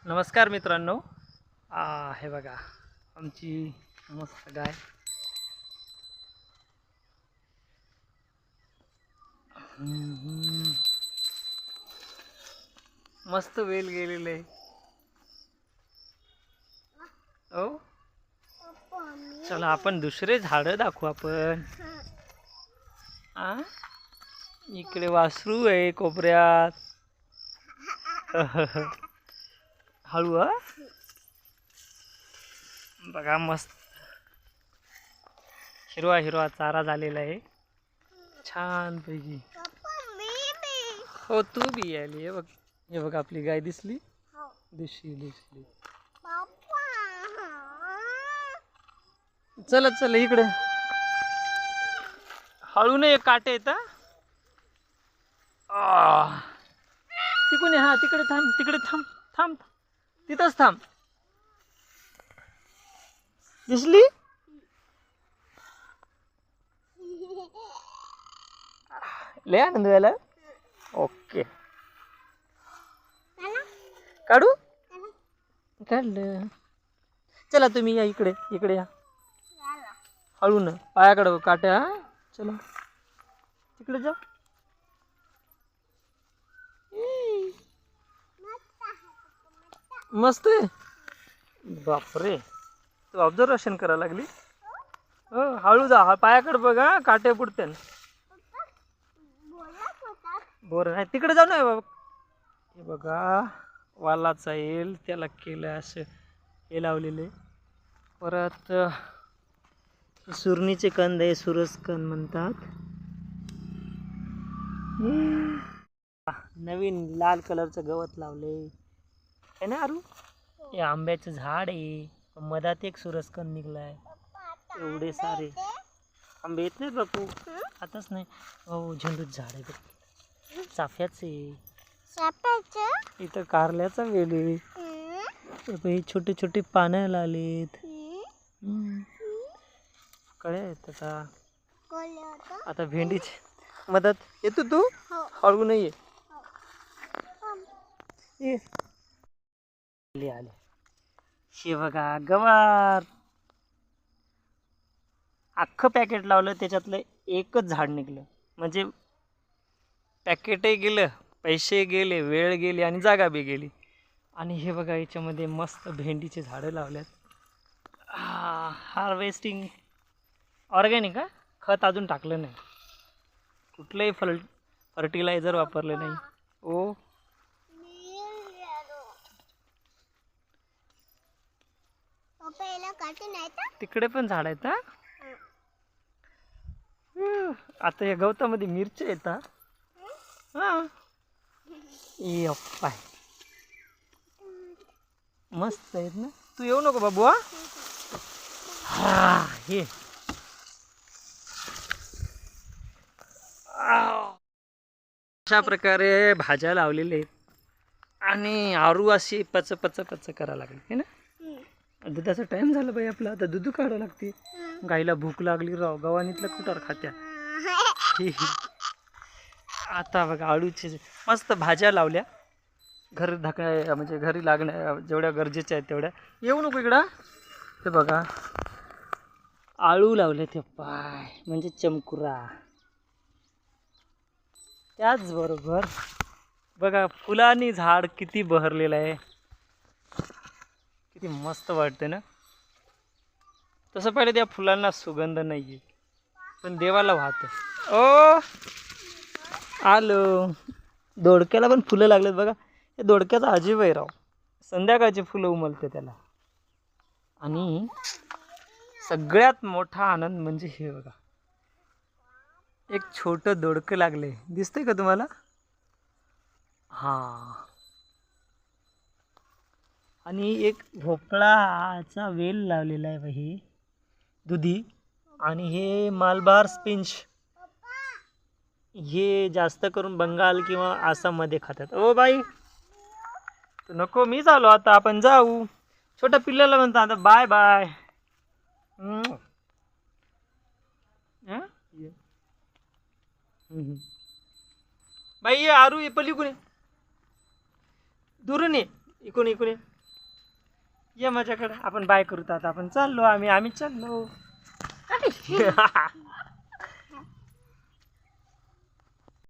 नमस्कार मित्रांनो, हे बघा आमची मस्त गाय. मस्त वेल गेलेले आहे. ओ चला आपण दुसरे झाड दाखवू. आपण इकडे वासरू आहे कोपऱ्यात. हळू बघा मस्त हिरवा हिरवा चारा झालेला आहे छान पैकी. हो तू बी आली. हे बघ आपली गाय दिसली. दिसली चल चल इकडे. हळू नाही काटे येत. तिकडून तिकडे थांब. तिकडे थांब थांब तिथंच थांब. दिसली. लय आनंद झाला. ओके काढू. काढलं. चला तुम्ही या इकडे. इकडे या. हळू ना पायाकडे काट्या. चला तिकडे जा. मस्त आहे. बापरे तू ऑब्झर्वेशन करायला लागली. हळू जा. पायाकडे बघा काटे पुढते. बोर नाही तिकडे जाऊ ना. हे बघा वालाचा येईल त्याला केलं असं हे लावलेले. परत सुरणीचे कंद आहे. सुरस कंद म्हणतात. नवीन लाल कलरचं गवत लावले आहे ना अरू. हे आंब्याचं झाड आहे. मधात एक सुरसकंद निघलाय. एवढे सारे आंबे येत नाहीत बापू. आताच नाही. हो झेंडूच झाड आहे. चाफ्याचे. इथं कारल्याचा वेल आहे. छोटे छोटे पानं लावलेत. कळ्या आहेत आता भेंडीची मदत. येतो तू. हळू नाही आले. हे बघा गवार. अख्खं पॅकेट लावलं त्याच्यातलं एकच झाड निघलं. म्हणजे पॅकेटही गेलं, पैसे गेले, वेळ गेली आणि जागा बी गेली. आणि हे बघा याच्यामध्ये मस्त भेंडीचे झाडं लावल्यात. Harvesting organic. खत अजून टाकलं नाही. कुठलंही फर्टिलायझर वापरलं नाही. ओ तिकडे पण झाड आहेत. आता या गवतामध्ये मिरच्या येतात. पाय मस्त आहेत ना. तू येऊ नको बाबू. हे अशा प्रकारे भाज्या लावलेल्या आहेत. आणि आरू अशी पच पच पच करायला लागली है ना. दुधाचा टाइम झाला बाई आपला. आता दूध काढावं लागते. गाईला भूक लागली राव. गव्हाणीतलं कुठार खात्या. आता बघा आळूचे मस्त भाज्या लावल्या. घरी ढाकण्या म्हणजे घरी लागण्या जेवढ्या गरजेच्या आहेत तेवढ्या. येऊ नको इकडं. ते बघा आळू लावले ते पाय म्हणजे चमकुरा. त्याचबरोबर बघा फुलांनी झाड किती बहरलेलं आहे. किती मस्त वाटते ना. तसं पाहिलं त्या फुलांना सुगंध नाही आहे पण देवाला वाहतं. ओ आलो. दोडक्याला पण फुलं लागलेत बघा. हे दोडक्याचा अजीब आहे राव. संध्याकाळची फुलं उमलते त्याला. आणि सगळ्यात मोठा आनंद म्हणजे हे बघा एक छोटं दोडकं लागले. दिसतंय का तुम्हाला. आणि एक भोपळाचा वेल लावलेला आहे बाई दुधी. आणि हे मालबार स्पिंच. हे जास्त करून बंगाल किंवा आसाममध्ये खातात. ओ बाई तू नको. मी चालू आता. आपण जाऊ. छोट्या पिल्ल्याला म्हणतो आता बाय बाय. बाई ये आरू ये पलीकडे दुरून ये. इकडून ये माझ्याकडे, आपण बाय करू आता, आपण चाललो, आम्ही चाललो.